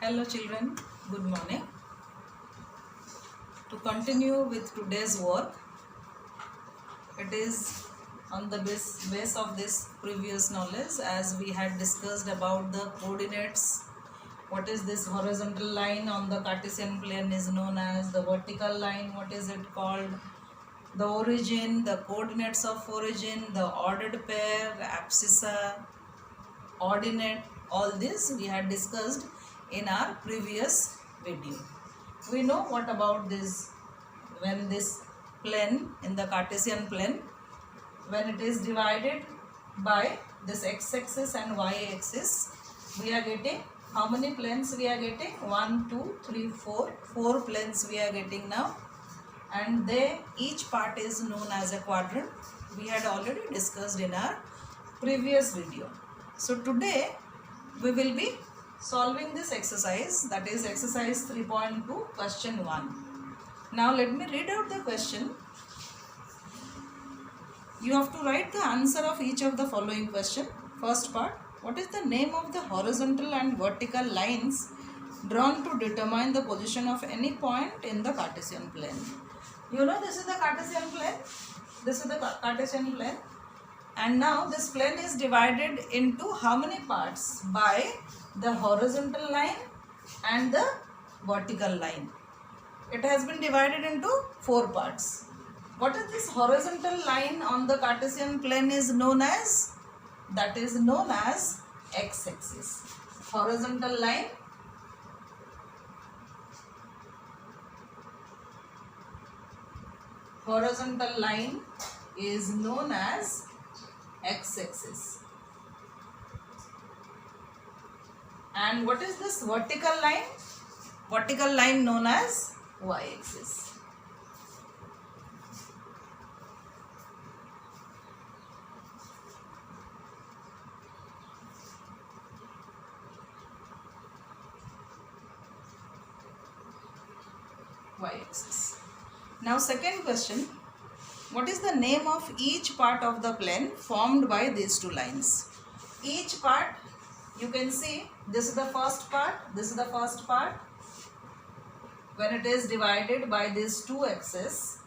Hello children, good morning. To continue with today's work, it is on the base of this previous knowledge as we had discussed about the coordinates. What is this horizontal line on the Cartesian plane is known as the vertical line. What is it called? The origin, the coordinates of origin, the ordered pair, abscissa, ordinate, all this we had discussed in our previous video. We know what about this, when this plane in the Cartesian plane, when it is divided by this x-axis and y-axis, we are getting how many planes we are getting? 1, 2, 3, 4. 4 planes we are getting now, and they each part is known as a quadrant. We had already discussed in our previous video. So today we will be solving this exercise, that is exercise 3.2 question 1. Now let me read out the question. You have to write the answer of each of the following question. First part, what is the name of the horizontal and vertical lines drawn to determine the position of any point in the Cartesian plane? You know this is the Cartesian plane. This is the Cartesian plane. And now this plane is divided into how many parts? By the horizontal line and the vertical line. It has been divided into 4 parts. What is this horizontal line on the Cartesian plane is known as? That is known as x-axis. Horizontal line is known as x-axis. And what is this vertical line? Vertical line known as y-axis. Y-axis. Now second question, what is the name of each part of the plane formed by these two lines? Each part, you can see this is the first part, this is the first part. When it is divided by these two axes,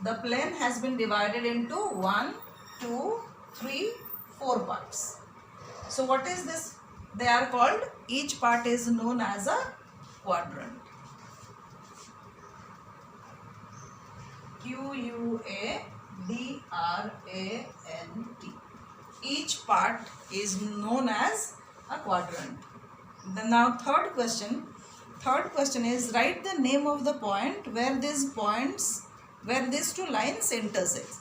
the plane has been divided into 1, 2, 3, 4 parts. So what is this? They are called, each part is known as a quadrant. Q-U-A-D-R-A-N-T. Each part is known as a quadrant. Then now third question is, write the name of the point where these two lines intersect.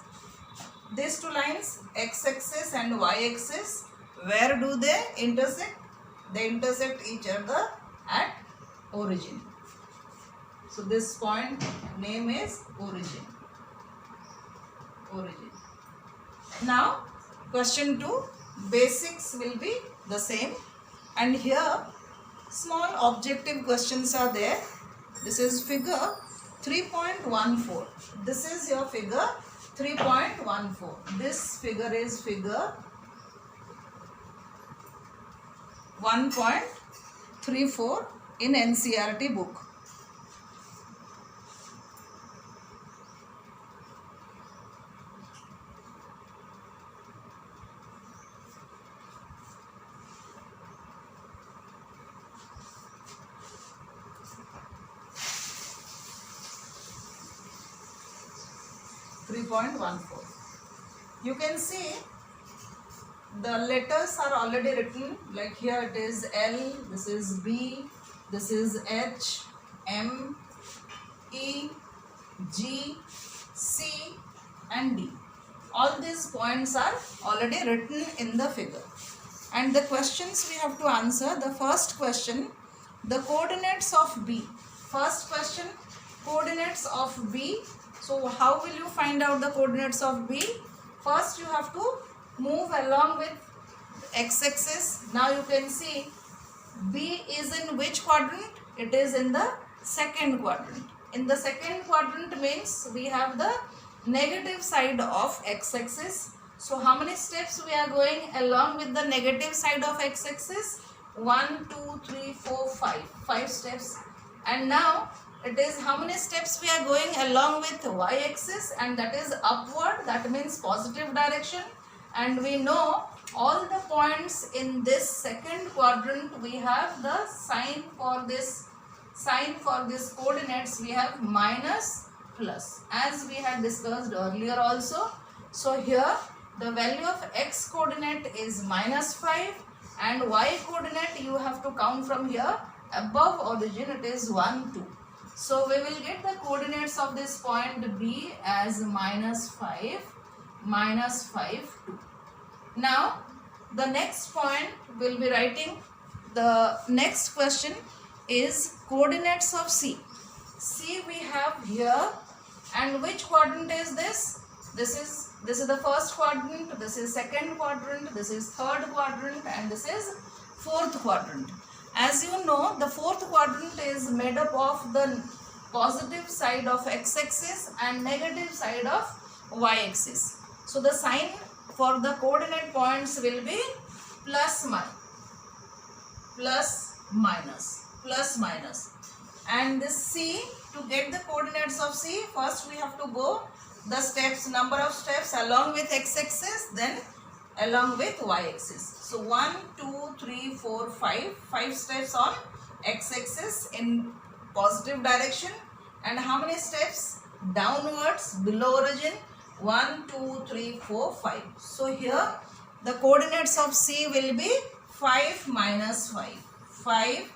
These two lines, x-axis and y-axis, where do they intersect? They intersect each other at origin. So this point name is origin. Now question 2, basics will be the same, and here small objective questions are there. This is figure 3.14. This is your figure 3.14. This figure is figure 1.34 in NCERT book. You can see the letters are already written, like here it is L, this is B, this is H, M, E, G, C and D. All these points are already written in the figure. And the questions we have to answer, the first question, the coordinates of B. First question, coordinates of B. So how will you find out the coordinates of B? First you have to move along with x-axis. Now you can see B is in which quadrant? It is in the second quadrant. In the second quadrant means we have the negative side of x-axis. So how many steps we are going along with the negative side of x-axis? 1, 2, 3, 4, 5. 5 steps. And now it is how many steps we are going along with y-axis, and that is upward, that means positive direction. And we know all the points in this second quadrant, we have the sign for this coordinates, we have minus plus, as we had discussed earlier also. So here the value of x coordinate is minus 5, and y coordinate you have to count from here above origin, it is 1, 2. So we will get the coordinates of this point B as minus 5, 2. Now the next point will be writing, the next question is coordinates of C. C we have here, and which quadrant is this? This is the first quadrant, this is second quadrant, this is third quadrant, and this is fourth quadrant. As you know, the fourth quadrant is made up of the positive side of x-axis and negative side of y-axis. So the sign for the coordinate points will be plus minus. And this C, to get the coordinates of C, first we have to go the steps, number of steps along with x-axis, then along with y-axis. So 1, 2, 3, 4, 5 steps on x-axis in positive direction, and how many steps downwards below origin? 1, 2, 3, 4, 5. So here the coordinates of C will be 5 minus 5. 5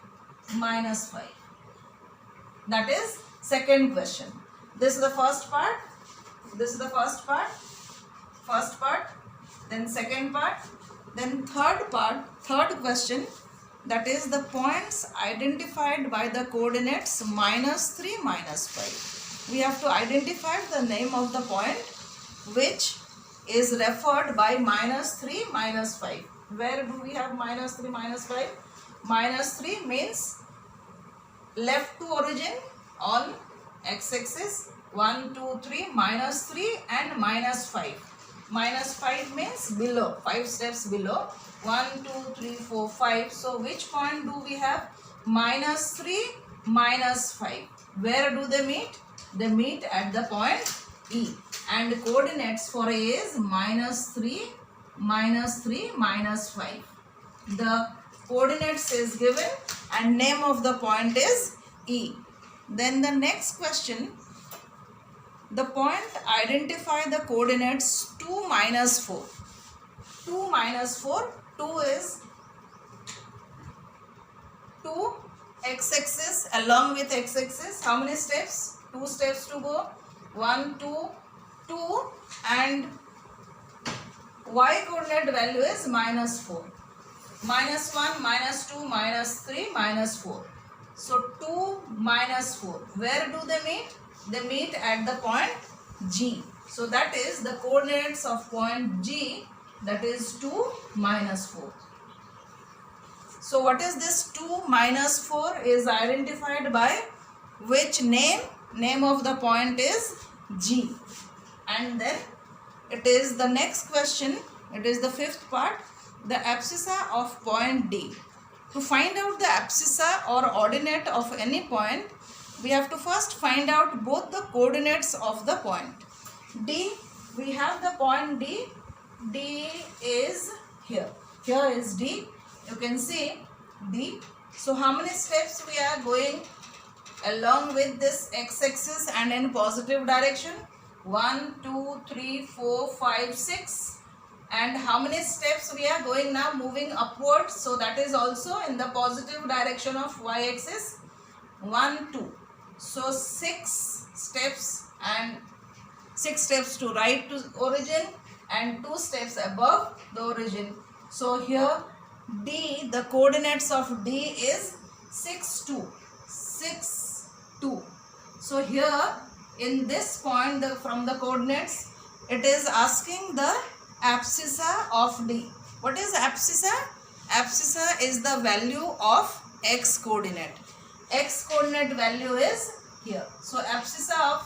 minus 5. That is second question. This is the first part. First part, then second part, then third question, that is the points identified by the coordinates minus 3, minus 5. We have to identify the name of the point which is referred by minus 3, minus 5. Where do we have minus 3, minus 5? Minus 3 means left to origin on x-axis, 1, 2, 3, minus 3 and minus 5. Minus 5 means below, 5 steps below, 1, 2, 3, 4, 5. So which point do we have? Minus 3, minus 5. Where do they meet? They meet at the point E, and coordinates for A is minus 3, minus 5. The coordinates is given and name of the point is E. Then the next question, the point identify the coordinates 2, minus 4. 2 minus 4, 2 is 2 x-axis along with x-axis. How many steps? 2 steps to go. 1, 2, 2, and y coordinate value is minus 4. Minus 1, minus 2, minus 3, minus 4. So 2 minus 4. Where do they meet? They meet at the point G. So that is the coordinates of point G, that is 2, minus 4. So what is this 2 minus 4 is identified by which name? Name of the point is G. And then it is the next question, it is the fifth part, the abscissa of point D. To find out the abscissa or ordinate of any point, we have to first find out both the coordinates of the point. D, we have the point D. D is here. Here is D. You can see D. So how many steps we are going along with this x-axis and in positive direction? 1, 2, 3, 4, 5, 6. And how many steps we are going now? Moving upwards. So that is also in the positive direction of y-axis. 1, 2. So 6 steps, and 6 steps to right to origin and 2 steps above the origin. So here D, the coordinates of D is 6, 2. 6, 2. So here in this point, from the coordinates, it is asking the abscissa of D. What is abscissa? Abscissa is the value of x coordinate. X coordinate value is here. So abscissa of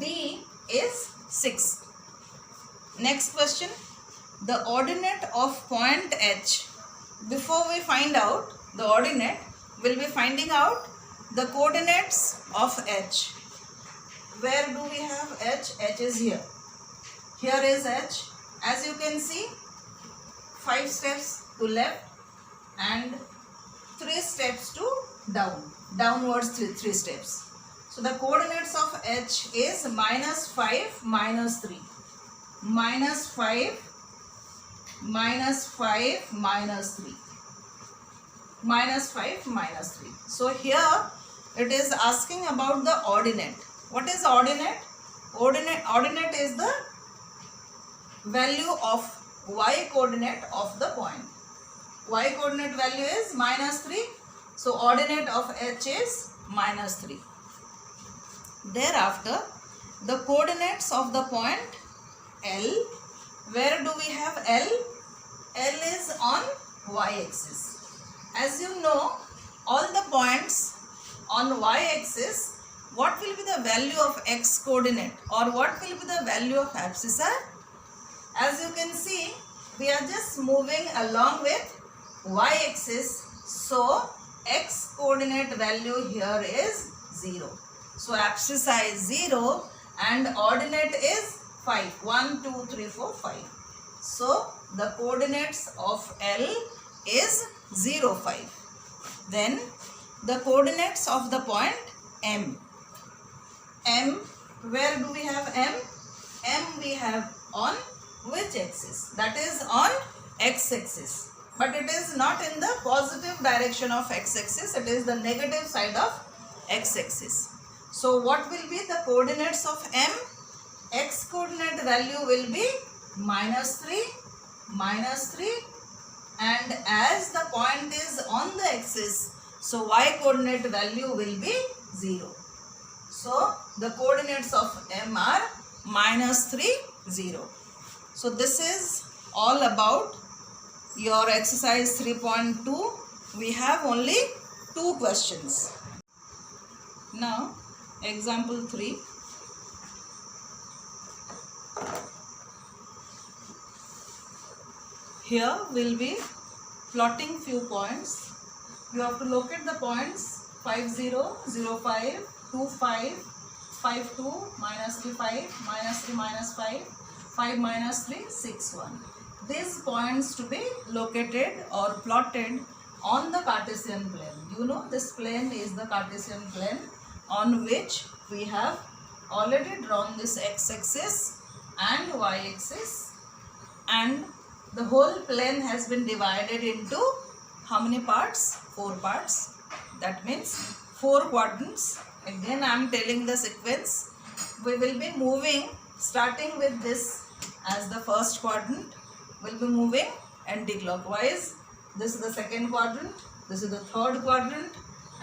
D is 6. Next question. The ordinate of point H. before we find out the ordinate, we'll be finding out the coordinates of H. Where do we have H? H is here. Here is H. As you can see, 5 steps to left and 3 steps to downwards 3 steps. So the coordinates of H is -5, -3. -5, -5, -3. -5, -3. So here it is asking about the ordinate. What is ordinate? Ordinate is the value of y coordinate of the point. Y coordinate value is -3. So ordinate of H is -3. Thereafter, the coordinates of the point L. Where do we have L? L is on y-axis. As you know, all the points on y-axis, what will be the value of x coordinate or what will be the value of abscissa? As you can see, we are just moving along with y-axis. So x coordinate value here is 0. So abscissa is 0 and ordinate is 5. 1, 2, 3, 4, 5. So the coordinates of L is 0, 5. Then the coordinates of the point M. M, where do we have M? M we have on which axis? That is on x-axis. But it is not in the positive direction of x-axis. It is the negative side of x-axis. So what will be the coordinates of M? X coordinate value will be -3, -3, and as the point is on the axis, so y coordinate value will be 0. So the coordinates of M are -3, 0. So this is all about your exercise 3.2. We have only 2 questions. Now example 3. Here we'll be plotting few points. You have to locate the points 5, 0, 0, 5, 2, 5, 5, 2, -3, 5, -3, -5, 5, -3, 6, 1. These points to be located or plotted on the Cartesian plane. You know this plane is the Cartesian plane on which we have already drawn this x-axis and y-axis, and the whole plane has been divided into how many parts? 4 parts. That means 4 quadrants. Again I am telling the sequence. We will be moving starting with this as the first quadrant. We will be moving anti-clockwise. This is the second quadrant, this is the third quadrant,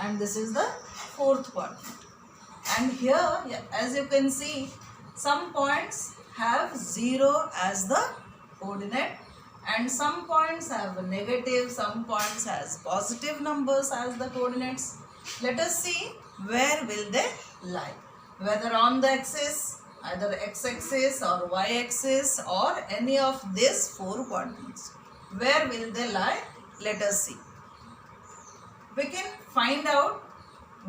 and this is the fourth quadrant. And here, as you can see, some points have 0 as the coordinate and some points have negative, some points has positive numbers as the coordinates. Let us see where will they lie. Whether on the axis, either x-axis or y-axis or any of these 4 quadrants. Where will they lie? Let us see. We can find out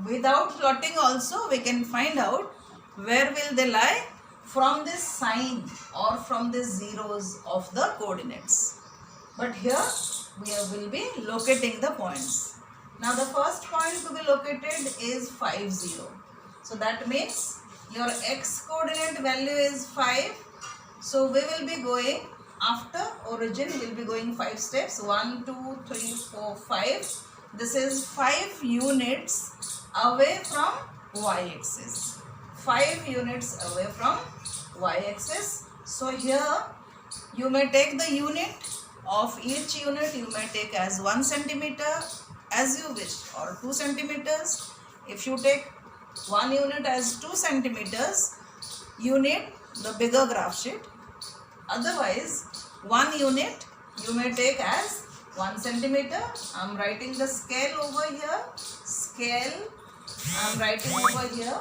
without plotting also. We can find out where will they lie from this sign or from the zeros of the coordinates. But here we will be locating the points. Now the first point to be located is 5, 0. So that means your x coordinate value is 5. So we will be going after origin, we will be going 5 steps. 1, 2, 3, 4, 5. This is 5 units away from y-axis. 5 units away from y-axis. So here you may take the unit of each unit. You may take as 1 centimeter as you wish, or 2 centimeters. If you take 1 unit as 2 centimeters, you need the bigger graph sheet. Otherwise, 1 unit you may take as 1 centimeter. I am writing the scale over here. Scale I am writing over here.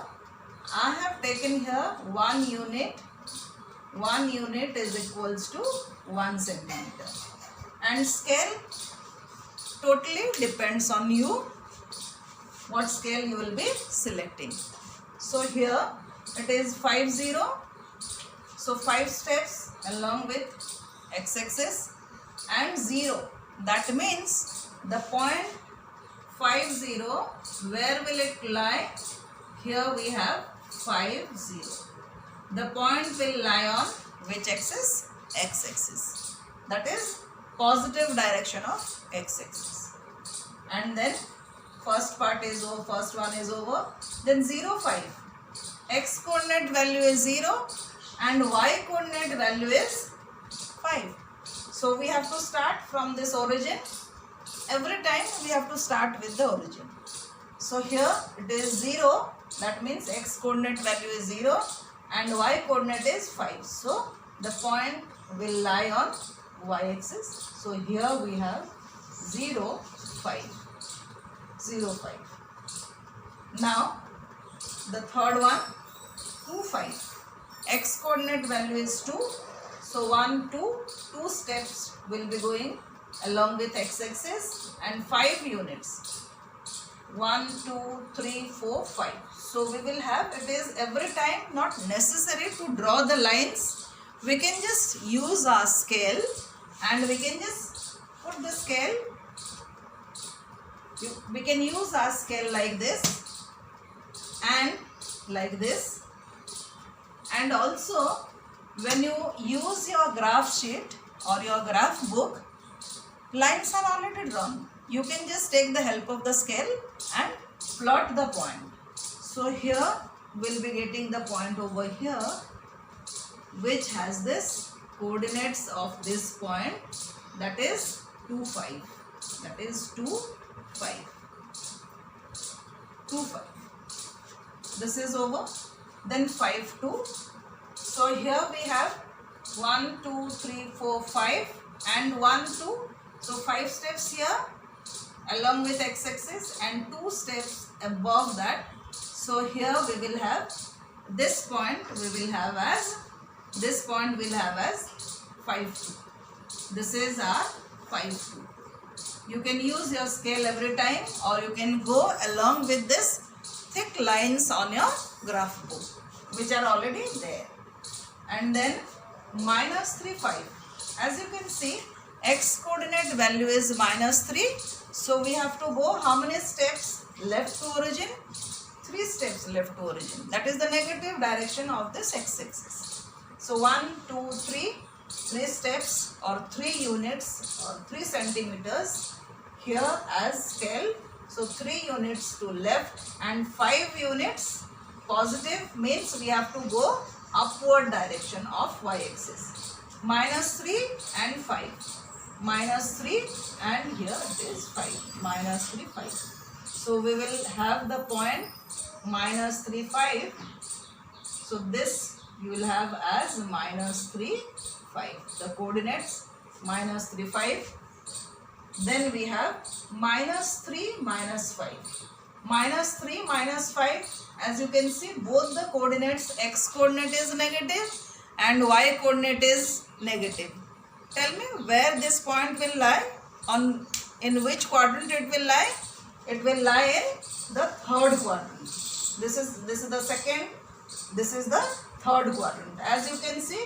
I have taken here 1 unit. 1 unit is equals to 1 centimeter. And scale totally depends on you what scale you will be selecting. So here it is 5 0. So 5 steps along with x-axis and 0. That means the point 5 0, where will it lie? Here we have 5 0. The point will lie on which axis? X-axis. That is positive direction of x-axis. And then first one is over. Then 0 5. X coordinate value is 0 and y coordinate value is 5. So we have to start from this origin. Every time we have to start with the origin. So here it is 0. That means x coordinate value is 0 and y coordinate is 5. So the point will lie on y-axis. So here we have 0 5. 0 5. Now the third one, 2 5. X coordinate value is 2. So 1 2, 2 steps will be going along with x-axis and 5 units. 1 2 3 4 5. So we will have, it is every time not necessary to draw the lines. We can just use our scale and we can just put the scale. We can use our scale like this and like this. And also when you use your graph sheet or your graph book, lines are already drawn. You can just take the help of the scale and plot the point. So here we'll be getting the point over here which has this coordinates of this point, that is 2 5. That is 2 5. 2 5. This is over. Then 5 2. So here we have 1 2 3 4 5 and 1 2. So 5 steps here along with x-axis and 2 steps above that. So here we will have this point, we will have as 5 2. This is our 5 2. You can use your scale every time or you can go along with this thick lines on your graph book which are already there. And then minus 3 5. As you can see, x coordinate value is minus 3. So we have to go how many steps left to origin? 3 steps left to origin. That is the negative direction of this x-axis. So 1 2 3. 3 steps or 3 units or 3 centimeters here as scale. So 3 units to left and 5 units positive means we have to go upward direction of y-axis. Minus 3 and 5. Minus 3 and here it is 5. Minus 3 5. So we will have the point minus 3 5. So this you will have as minus 3 5. The coordinates minus 3 5. Then we have minus 3 minus 5. Minus 3 minus 5. As you can see, both the coordinates, x coordinate is negative and y coordinate is negative. Tell me where this point will lie, in which quadrant it will lie? It will lie in the third quadrant. This is the second, this is the third quadrant. As you can see,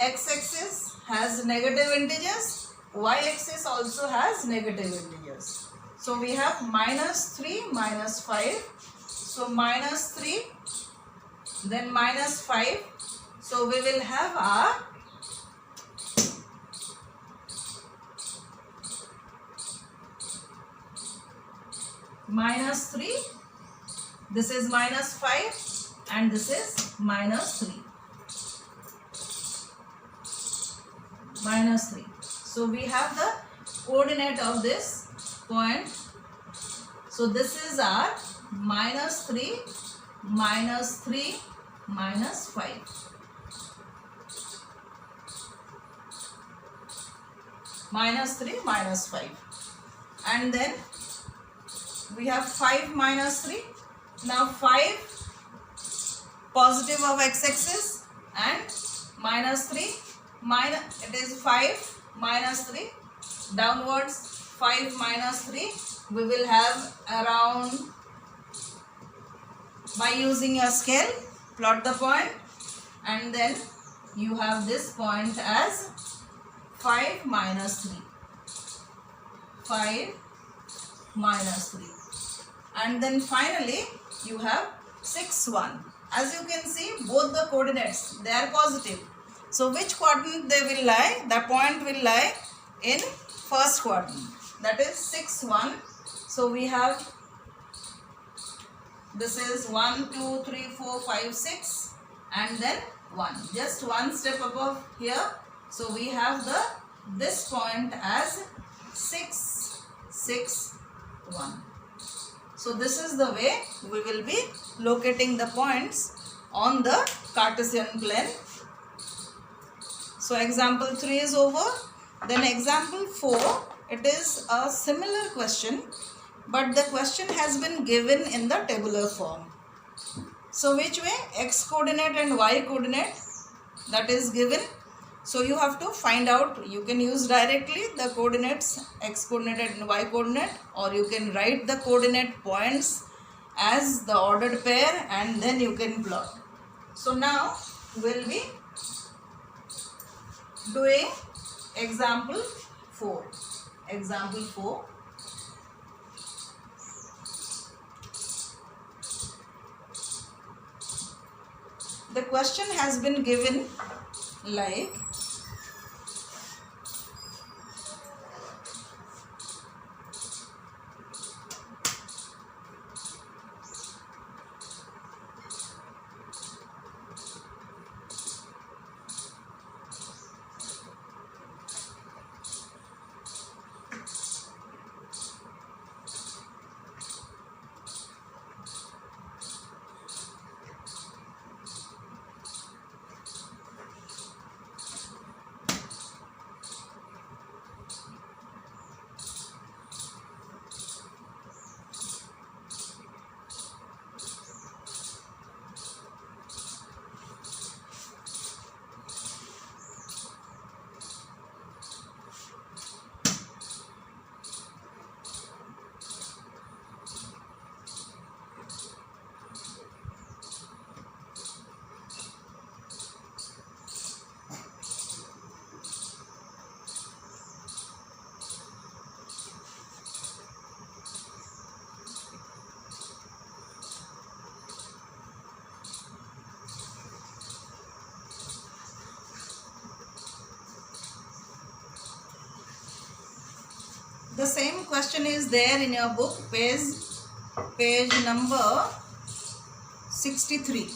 x-axis has negative integers, y-axis also has negative integers. So we have minus 3 minus 5. So minus 3, then minus 5. So we will have our minus 3. This is minus 5 and this is minus 3. Minus 3. So we have the coordinate of this point. So this is our minus 3, minus 3, minus 5. Minus 3, minus 5. And then we have 5 minus 3. Now 5 positive of x-axis and minus 3. It is 5 minus 3 downwards 5 minus 3, we will have around, by using your scale, plot the point, and then you have this point as 5 minus 3. 5 minus 3. And then finally you have 6, 1. As you can see, both the coordinates, they are positive. So which quadrant they will lie? The point will lie in first quadrant. That is 6, 1. So we have, this is 1, 2, 3, 4, 5, 6 and then 1. Just one step above here. So we have this point as 6, 6, 1. So this is the way we will be locating the points on the Cartesian plane. So example 3 is over. Then example 4, it is a similar question, but the question has been given in the tabular form. So which way? X coordinate and Y coordinate, that is given. So you have to find out, you can use directly the coordinates X coordinate and Y coordinate, or you can write the coordinate points as the ordered pair and then you can plot. So now we'll be doing example 4. Example 4. The question has been given like, the same question is there in your book, page number 63.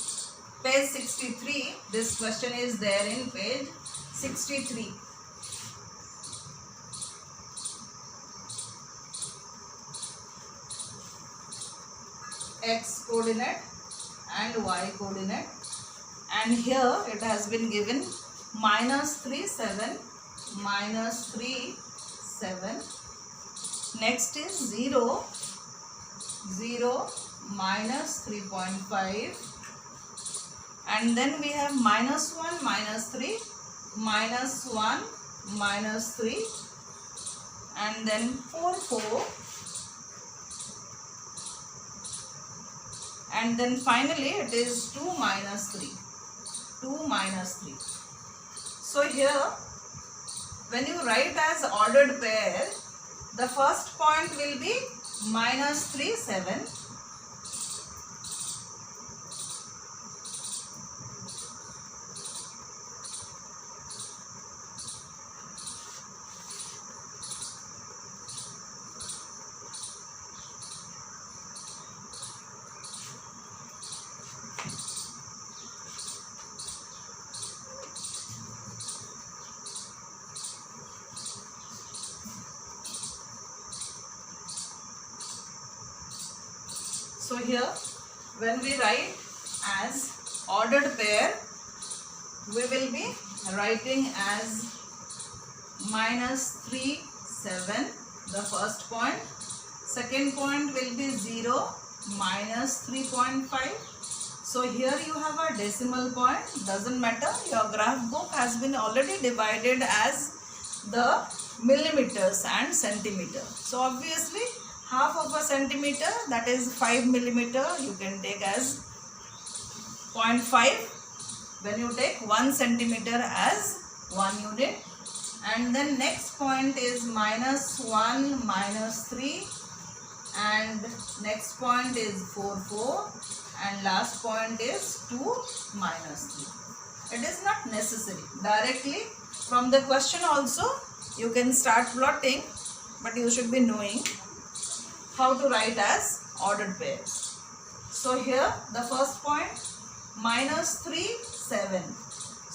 Page 63, this question is there in page 63. X coordinate and Y coordinate, and here it has been given -3, 7, -3, 7. Next is 0, 0, -3.5, and then we have -1, -3, -1, -3, and then 4, 4, and then finally it is 2, -3, 2, -3. So here when you write as ordered pair, the first point will be -3, 7. So here when we write as ordered pair, we will be writing as -3, 7, the first point. Second point will be 0, -3.5. So here you have a decimal point, doesn't matter, your graph book has been already divided as the millimeters and centimeter. So obviously half of a centimeter, that is 5 millimeter, you can take as 0.5 when you take 1 centimeter as 1 unit. And then next point is -1, -3, and next point is 4, 4, and last point is 2, -3. It is not necessary. Directly from the question also you can start plotting, but you should be knowing how to write as ordered pairs. So here the first point, -3, 7.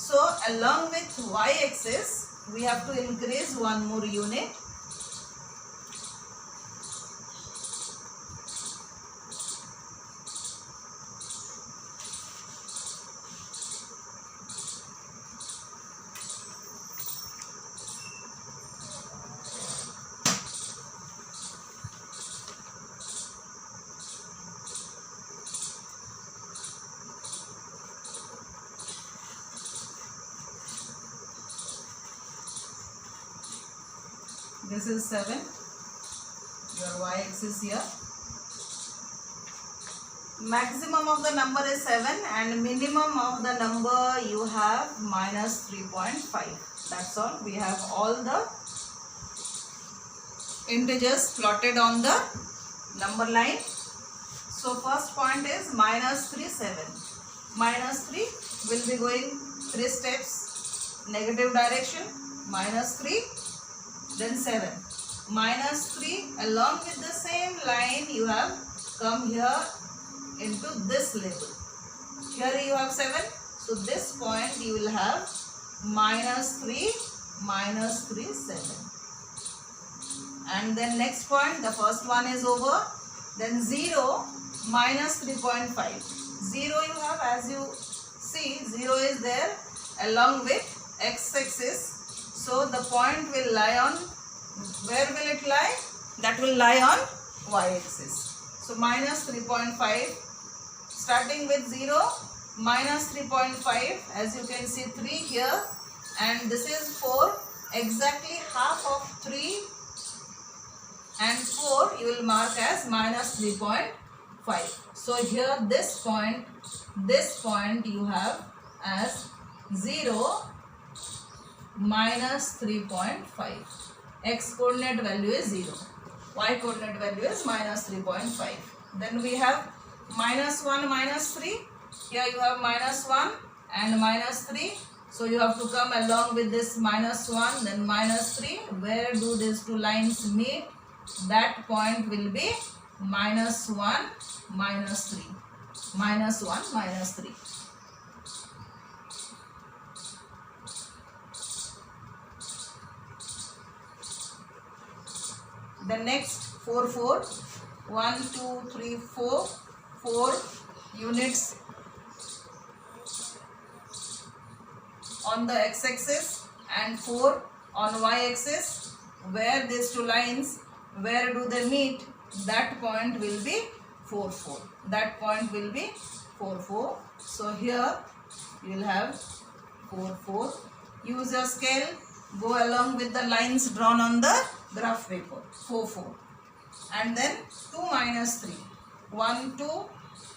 So along with y-axis we have to increase one more unit. This is 7, your y-axis here. Maximum of the number is 7 and minimum of the number you have -3.5. That's all. We have all the integers plotted on the number line. So first point is -3, 7. -3 will be going 3 steps negative direction, -3. Then 7, -3, along with the same line you have come here into this label. Here you have 7, so this point you will have -3, -3, 7. And then next point, the first one is over. Then 0, -3.5. 0 you have, as you see, 0 is there along with x-axis. So the point will lie on, where will it lie? That will lie on y-axis. So -3.5, starting with 0, -3.5, as you can see 3 here, and this is 4, exactly half of 3 and 4 you will mark as -3.5. So here this point you have as 0, -3.5. X coordinate value is 0. Y coordinate value is -3.5. Then we have -1, -3. Here you have -1 and -3. So you have to come along with this -1, then -3. Where do these two lines meet? That point will be -1, -3. -1, -3. The next 4, 4, 1, 2, 3, 4, 4 units on the x-axis and 4 on y-axis. Where these two lines, where do they meet? That point will be 4, 4. That point will be 4, 4. So here you will have 4, 4. Use your scale. Go along with the lines drawn on the graph paper. 4, 4. And then 2, -3. 1, 2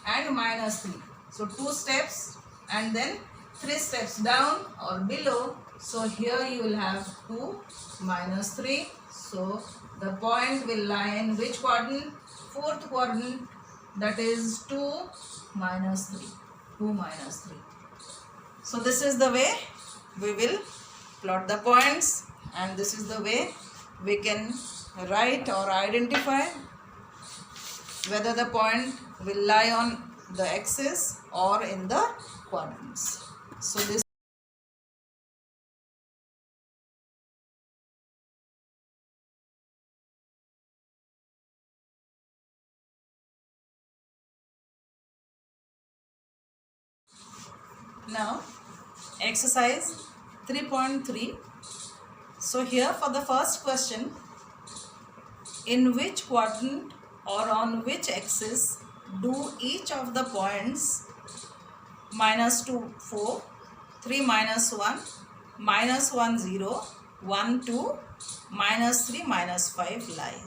and -3. So 2 steps and then 3 steps down or below. So here you will have 2, -3. So the point will lie in which quadrant? 4th quadrant. That is 2, -3. 2, -3. So this is the way we will plot the points, and this is the way we can write or identify whether the point will lie on the axis or in the quadrants. So this now exercise 3.3. So here for the first question, in which quadrant or on which axis do each of the points -2, 4, 3, -1, -1, 0, 1, 2 -3, -5 lie.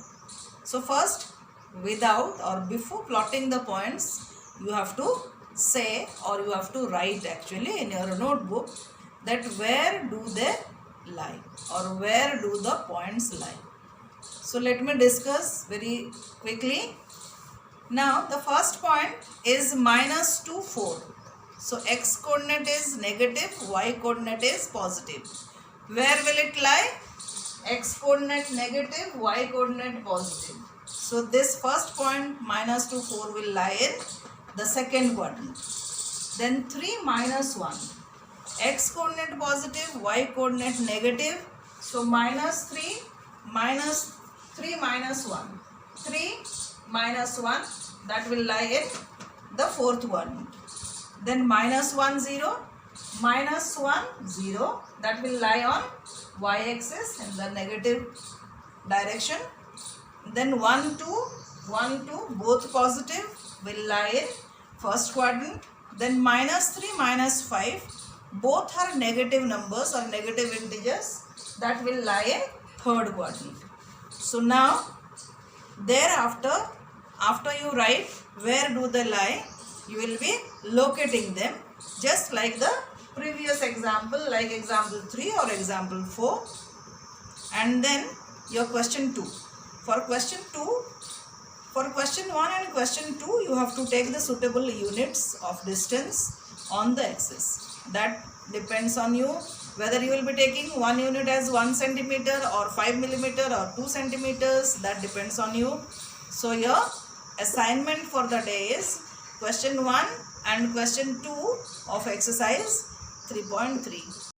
So first, without or before plotting the points, you have to say, or you have to write actually in your notebook, that where do they lie or where do the points lie. So let me discuss very quickly. Now the first point is -2, 4. So x coordinate is negative, y coordinate is positive. Where will it lie? X coordinate negative, y coordinate positive. So this first point -2, 4 will lie in the second quadrant. Then 3, -1. X coordinate positive, y coordinate negative. So -3, -3, -1. 3, -1, that will lie in the fourth quadrant. Then -1, 0, -1, 0, that will lie on y-axis in the negative direction. Then 1, 2, 1, 2, both positive, will lie in first quadrant. Then -3, -5, both are negative numbers or negative integers, that will lie in third quadrant. So now thereafter, after you write where do they lie, you will be locating them just like the previous example, like example 3 or example 4. And then your question 2. For question 1 and question 2, you have to take the suitable units of distance on the axis. That depends on you, whether you will be taking one unit as 1 centimeter or 5 millimeter or 2 centimeters, that depends on you. So your assignment for the day is question 1 and question 2 of exercise 3.3.